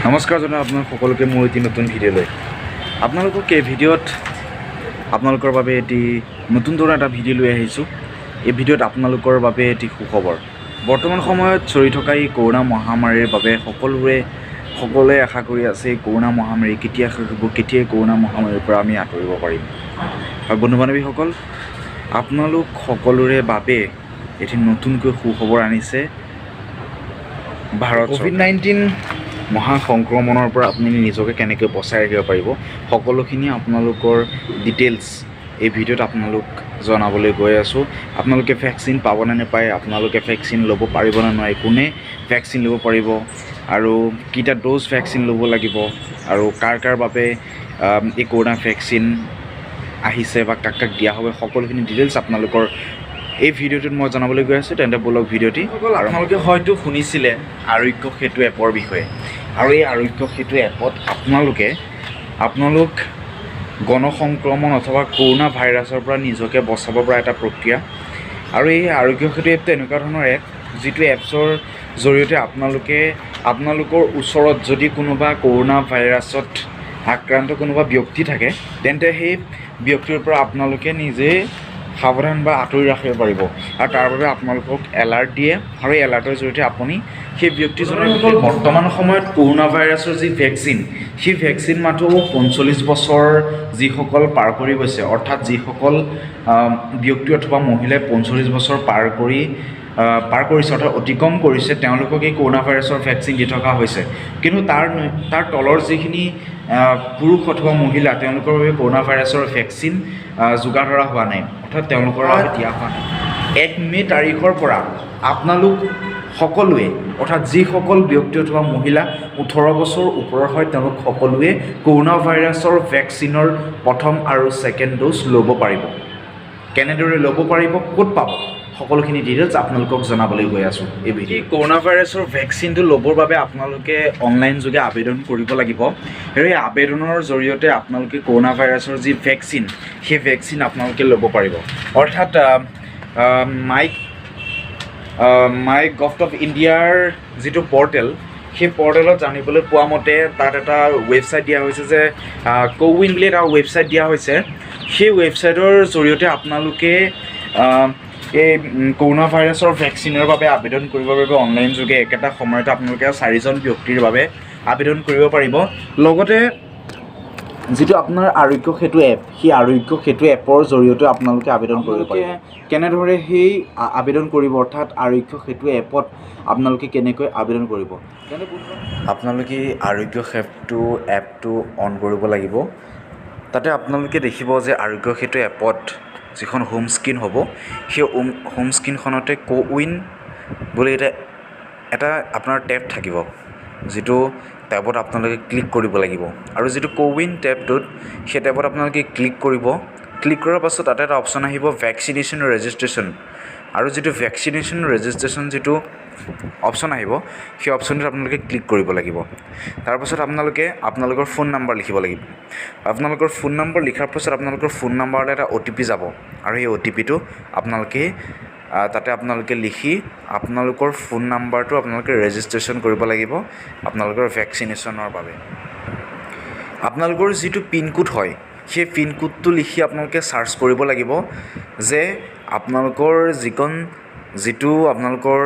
নমস্কাৰ জনাই আপোনাক সকলোকে মোৰ এটি নতুন ভিডিঅ'লৈ আপোনালোকক এই ভিডিঅ'ত আপোনালোকৰ বাবে এটি নতুন ধৰণৰ এটা ভিডিঅ' লৈ আহিছোঁ। এই ভিডিঅ'ত আপোনালোকৰ বাবে এটি সুখবৰ। বৰ্তমান সময়ত চলি থকা এই কৰোনা মহামাৰীৰ বাবে সকলোৱে আশা কৰি আছে এই কৰোনা মহামাৰী কেতিয়া শেষ হ'ব, কেতিয়া কৰোনা মহামাৰীৰ পৰা আমি আঁতৰিব পাৰিম। আৰু বন্ধু বান্ধৱীসকল, আপোনালোক সকলোৰে বাবে এটি নতুনকৈ সুখবৰ আনিছে ভাৰত। কোভিড-19 মহাসংক্ৰমণৰ পৰা আপুনি নিজকে কেনেকৈ বচাই ৰাখিব পাৰিব, সকলোখিনি আপোনালোকৰ ডিটেইলছ এই ভিডিঅ'ত আপোনালোক জনাবলৈ গৈ আছোঁ। আপোনালোকে ভেকচিন পাব নে নাপায়, আপোনালোকে ভেকচিন ল'ব পাৰিব নে নোৱাৰে, কোনে ভেকচিন ল'ব পাৰিব আৰু কেইটা ড'জ ভেকচিন ল'ব লাগিব আৰু কাৰ বাবে এই কৰোনা ভেকচিন আহিছে বা কাক দিয়া হ'ব, সকলোখিনি ডিটেইলছ আপোনালোকৰ এই ভিডিঅ'টোত মই জনাবলৈ গৈ আছোঁ। তেন্তে বলক ভিডিঅ'টি। আৰু আপোনালোকে হয়তো শুনিছিলে আৰোগ্য সেতু এপৰ বিষয়ে, আৰু এই আৰোগ্য সেতু এপত আপোনালোক গণসংক্ৰমণ অথবা কৰোনা ভাইৰাছৰ পৰা নিজকে বচাব পৰা এটা প্ৰক্ৰিয়া। আৰু এই আৰোগ্য সেতু এপটো এনেকুৱা ধৰণৰ এপ, যিটো এপছৰ জৰিয়তে আপোনালোকৰ ওচৰত যদি কোনোবা কৰোনা ভাইৰাছত আক্ৰান্ত কোনোবা ব্যক্তি থাকে, তেন্তে সেই ব্যক্তিৰ পৰা আপোনালোকে নিজে সাৱধান বা আঁতৰি ৰাখিব পাৰিব। আৰু তাৰ বাবে আপোনালোকক এলাৰ্ট দিয়ে, আৰু এই এলাৰ্টৰ জৰিয়তে আপুনি সেই ব্যক্তিজনৰ বৰ্তমান সময়ত কৰোনা ভাইৰাছৰ যি ভেকচিন, সেই ভেকচিন মাত্ৰ 45 বছৰ যিসকল পাৰ কৰি গৈছে, অৰ্থাৎ যিসকল ব্যক্তি অথবা মহিলাই 45 বছৰ পাৰ কৰিছে অৰ্থাৎ অতিক্ৰম কৰিছে, তেওঁলোকক এই কৰোনা ভাইৰাছৰ ভেকচিন দি থকা হৈছে। কিন্তু তাৰ তলৰ যিখিনি পুৰুষ অথবা মহিলা, তেওঁলোকৰ বাবে কৰোনা ভাইৰাছৰ ভেকচিন যোগাৰ ধৰা হোৱা নাই, অৰ্থাৎ তেওঁলোকৰ বাবে দিয়া হোৱা নাই। 1 মে' তাৰিখৰ পৰা আপোনালোক সকলোৱে, অৰ্থাৎ যিসকল ব্যক্তি অথবা মহিলা 18 বছৰ ওপৰৰ হয়, তেওঁলোক সকলোৱে কৰোনা ভাইৰাছৰ ভেকচিনৰ প্ৰথম আৰু ছেকেণ্ড ড'জ ল'ব পাৰিব। কেনেদৰে ল'ব পাৰিব, ক'ত পাব, সকলোখিনি ডিটেইলছ আপোনালোকক জনাবলৈ গৈ আছোঁ এই ভিডিঅ'ত। কৰোনা ভাইৰাছৰ ভেকচিনটো ল'বৰ বাবে আপোনালোকে অনলাইন যোগে আবেদন কৰিব লাগিব। আৰু এই আবেদনৰ জৰিয়তে আপোনালোকে কৰোনা ভাইৰাছৰ যি ভেকচিন, সেই ভেকচিন আপোনালোকে ল'ব পাৰিব। অৰ্থাৎ মাই গভ অফ ইণ্ডিয়াৰ যিটো পৰ্টেল, সেই পৰ্টেলত জানিবলৈ পোৱা মতে তাত এটা ৱেবছাইট দিয়া হৈছে যে কোৱিন বুলি এটা ৱেবছাইট দিয়া হৈছে। সেই ৱেবছাইটৰ জৰিয়তে আপোনালোকে এই কৰোনা ভাইৰাছৰ ভেকচিনৰ বাবে আবেদন কৰিবৰ বাবে অনলাইন যোগে একেটা সময়তে আপোনালোকে 4জন ব্যক্তিৰ বাবে আবেদন কৰিব পাৰিব। লগতে যিটো আপোনাৰ আৰোগ্য সেতু এপ, সেই আৰোগ্য সেতু এপৰ জৰিয়তে আপোনালোকে আবেদন কৰিব পাৰিব। কেনেদৰে সেই আবেদন কৰিব, অৰ্থাৎ আৰোগ্য সেতু এপত আপোনালোকে কেনেকৈ আবেদন কৰিব, আপোনালোকে আৰোগ্য সেতু এপটো অন কৰিব লাগিব। তাতে আপোনালোকে দেখিব যে আৰোগ্য সেতু এপত যিখন হোম স্ক্ৰীণ হ'ব, সেই হোম স্ক্ৰীণখনতে কোৱিন বুলি এটা আপোনাৰ টেব থাকিব, যিটো টেবত আপোনালোকে ক্লিক কৰিব লাগিব। আৰু যিটো কোৱিন টেবটোত, সেই টেবত আপোনালোকে ক্লিক কৰিব। ক্লিক কৰাৰ পাছত তাতে এটা অপশ্যন আহিব ভেকচিনেশ্যন ৰেজিষ্ট্ৰেশ্যন। আৰু যিটো ভেকচিনেশ্যন ৰেজিষ্ট্ৰেশ্যন যিটো অপশ্যন আহিব, সেই অপশ্যনটোত আপোনালোকে ক্লিক কৰিব লাগিব। তাৰপাছত আপোনালোকৰ ফোন নাম্বাৰ লিখিব লাগিব। আপোনালোকৰ ফোন নম্বৰ লিখাৰ পাছত আপোনালোকৰ ফোন নাম্বাৰলৈ এটা OTP যাব, আৰু সেই OTPটো আপোনালোকে লিখি আপোনালোকৰ ফোন নাম্বাৰটো আপোনালোকে ৰেজিষ্ট্ৰেশ্যন কৰিব লাগিব আপোনালোকৰ ভেকচিনেশ্যনৰ বাবে। আপোনালোকৰ যিটো পিনক'ড হয়, সেই পিনক'ডটো লিখি আপোনালোকে চাৰ্চ কৰিব লাগিব যে আপোনালোকৰ যিটো আপোনালোকৰ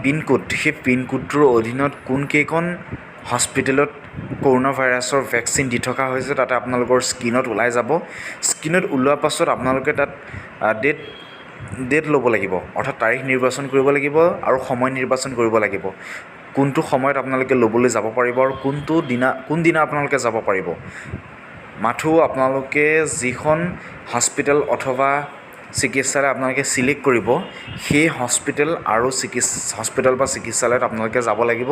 পিনক'ড, সেই পিনক'ডটোৰ অধীনত কোনকেইখন হস্পিটেলত কৰোনা ভাইৰাছৰ ভেকচিন দি থকা হৈছে, তাতে আপোনালোকৰ স্ক্ৰীণত ওলাই যাব। স্ক্ৰীণত ওলোৱাৰ পাছত আপোনালোকে তাত ডেট ল'ব লাগিব, অৰ্থাৎ তাৰিখ নিৰ্বাচন কৰিব লাগিব আৰু সময় নিৰ্বাচন কৰিব লাগিব, কোনটো সময়ত আপোনালোকে ল'বলৈ যাব পাৰিব আৰু কোনদিনা আপোনালোকে যাব পাৰিব। মাথো আপোনালোকে যিখন হস্পিটেল অথবা চিকিৎসালয় আপোনালোকে ছিলেক্ট কৰিব, সেই হস্পিটেল বা চিকিৎসালয়ত আপোনালোকে যাব লাগিব।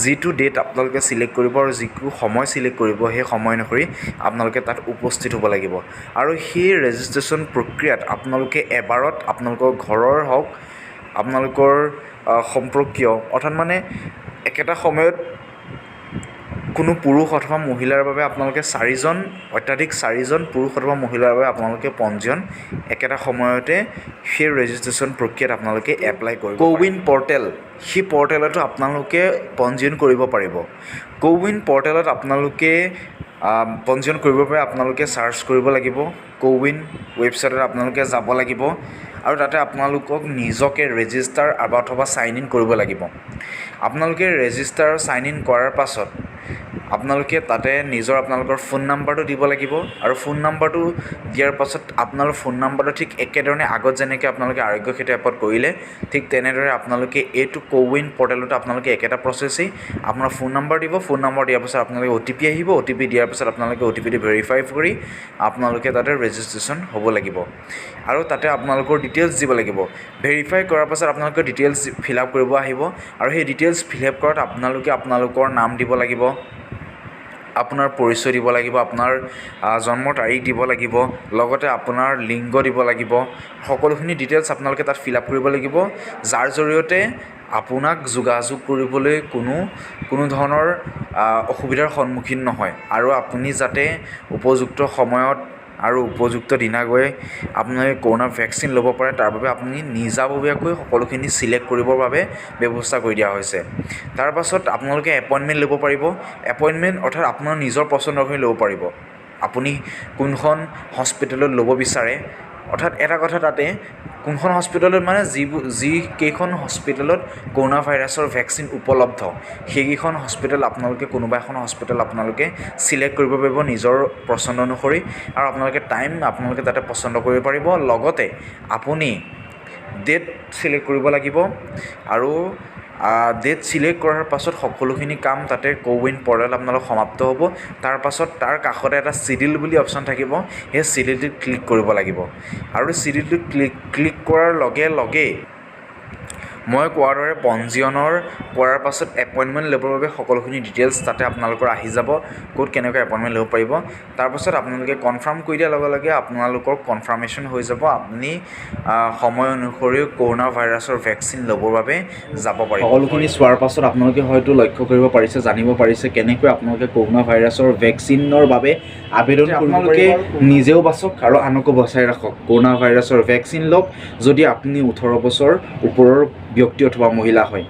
যিটো ডেট আপোনালোকে ছিলেক্ট কৰিব আৰু যিটো সময় ছিলেক্ট কৰিব, সেই সময় অনুসৰি আপোনালোকে তাত উপস্থিত হ'ব লাগিব। আৰু সেই ৰেজিষ্ট্ৰেশ্যন প্ৰক্ৰিয়াত আপোনালোকে এবাৰত আপোনালোকৰ ঘৰৰ হওক, আপোনালোকৰ সম্পৰ্কীয়, অৰ্থাৎ মানে একেটা সময়ত কোনো পুৰুষ অথবা মহিলাৰ বাবে আপোনালোকে অত্যাধিক 4জন পুৰুষ অথবা মহিলাৰ বাবে আপোনালোকে পঞ্জীয়ন একেটা সময়তে সেই ৰেজিষ্ট্ৰেশ্যন প্ৰক্ৰিয়াত আপোনালোকে এপ্লাই কৰিব। কোৱিন পৰ্টেল, সেই পৰ্টেলতো আপোনালোকে পঞ্জীয়ন কৰিব পাৰিব। কোৱিন পৰ্টেলত আপোনালোকে পঞ্জীয়ন কৰিবৰ বাবে আপোনালোকে চাৰ্চ কৰিব লাগিব। কোৱিন ৱেবছাইটত আপোনালোকে যাব লাগিব আৰু তাতে আপোনালোকক নিজকে ৰেজিষ্টাৰ অথবা চাইন ইন কৰিব লাগিব। আপোনালোকে ৰেজিষ্টাৰ চাইন ইন কৰাৰ পাছত আপোনালোকে তাতে আপোনালোকৰ ফোন নাম্বাৰটো দিব লাগিব আৰু ফোন নাম্বাৰটো দিয়াৰ পাছত আপোনালোকৰ ফোন নাম্বাৰটো ঠিক একেধৰণে আগত যেনেকৈ আপোনালোকে আৰোগ্য সেতু এপত কৰিলে ঠিক তেনেদৰে আপোনালোকে এইটো কোৱিন পৰ্টেলতো আপোনালোকে একেটা প্ৰচেছেই আপোনাৰ ফোন নাম্বাৰ দিব। ফোন নাম্বাৰ দিয়াৰ পাছত আপোনালোকে OTP আহিব। OTP দিয়াৰ পাছত আপোনালোকে OTPটো ভেৰিফাই কৰি আপোনালোকে তাতে ৰেজিষ্ট্ৰেশ্যন হ'ব লাগিব আৰু তাতে আপোনালোকৰ ডিটেইলছ দিব লাগিব। ভেৰিফাই কৰাৰ পাছত আপোনালোকে ডিটেইলছ ফিল আপ কৰিব আহিব আৰু সেই ডিটেইলছ ফিল আপ কৰাত আপোনালোকে আপোনালোকৰ নাম দিব লাগিব, আপোনাৰ পৰিচয় দিব লাগিব, আপোনাৰ জন্মৰ তাৰিখ দিব লাগিব, লগতে আপোনাৰ লিংগ দিব লাগিব। সকলোখিনি ডিটেইলছ আপোনালোকে তাত ফিল আপ কৰিব লাগিব, যাৰ জৰিয়তে আপোনাক যোগাযোগ কৰিবলৈ কোনো ধৰণৰ অসুবিধাৰ সন্মুখীন নহয় আৰু আপুনি যাতে উপযুক্ত সময়ত আৰু উপযুক্ত দিনা গৈ আপোনালোকে কৰোণা ভেকচিন ল'ব পাৰে তাৰ বাবে আপুনি নিজাববীয়াকৈ সকলোখিনি চিলেক্ট কৰিবৰ বাবে ব্যৱস্থা কৰি দিয়া হৈছে। তাৰ পাছত আপোনালোকে এপইণ্টমেণ্ট ল'ব পাৰিব। এপইণ্টমেণ্ট অৰ্থাৎ আপোনাৰ নিজৰ পচন্দৰখিনি ল'ব পাৰিব। আপুনি কোনখন হস্পিটেলত ল'ব বিচাৰে, অৰ্থাৎ এটা কথা তাতে কোনখন হস্পিটেলত মানে যিকেইখন হস্পিটেলত কৰোণা ভাইৰাছৰ ভেকচিন উপলব্ধ সেইকেইখন হস্পিটেল কোনোবা এখন হস্পিটেল আপোনালোকে চিলেক্ট কৰিব পাৰিব নিজৰ পচন্দ অনুসৰি আৰু আপোনালোকে তাতে পচন্দ কৰিব পাৰিব। লগতে আপুনি ডেট চিলেক্ট কৰিব লাগিব আৰু ডেট চিলেক্ট কৰাৰ পাছত সকলোখিনি কাম তাতে কোৱিন পৰ্টেলত আপোনালোক সমাপ্ত হ'ব। তাৰ পাছত তাৰ কাষতে এটা চিডিউল বুলি অপশ্যন থাকিব, সেই চিডিউলটোত ক্লিক কৰিব লাগিব আৰু চিডিউলটোত ক্লিক কৰাৰ লগে লগে মই কোৱাৰ দৰে পঞ্জীয়নৰ কৰাৰ পাছত এপইণ্টমেণ্ট ল'বৰ বাবে সকলোখিনি ডিটেইলছ তাতে আপোনালোকৰ আহি যাব, ক'ত কেনেকৈ এপইণ্টমেণ্ট ল'ব পাৰিব। তাৰপাছত আপোনালোকে কনফাৰ্ম কৰি দিয়াৰ লগে লগে আপোনালোকৰ কনফাৰ্মেশ্যন হৈ যাব, আপুনি সময় অনুসৰি কৰোণা ভাইৰাছৰ ভেকচিন ল'বৰ বাবে যাব পাৰিব। সকলোখিনি চোৱাৰ পাছত আপোনালোকে হয়তো লক্ষ্য কৰিব পাৰিছে, জানিব পাৰিছে কেনেকৈ আপোনালোকে কৰোণা ভাইৰাছৰ ভেকচিনৰ বাবে আবেদন আপোনালোকে নিজেও বাচক আৰু আনকো বচাই ৰাখক। কৰোণা ভাইৰাছৰ ভেকচিন লওক যদি আপুনি 18 বছৰ ওপৰৰ ব্যক্তি অথবা মহিলা হয়।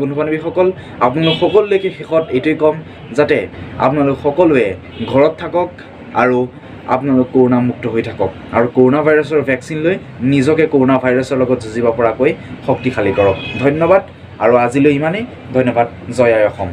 বন্ধু বান্ধৱীসকল, আপোনালোক সকলোলৈকে শেষত এইটোৱে ক'ম যাতে আপোনালোক সকলোৱে ঘৰত থাকক আৰু আপোনালোক কৰোণা মুক্ত হৈ থাকক আৰু কৰোণা ভাইৰাছৰ ভেকচিন লৈ নিজকে কৰোণা ভাইৰাছৰ লগত যুঁজিব পৰাকৈ শক্তিশালী কৰক। ধন্যবাদ আৰু আজিলৈ ইমানেই। ধন্যবাদ। জয় আই অসম।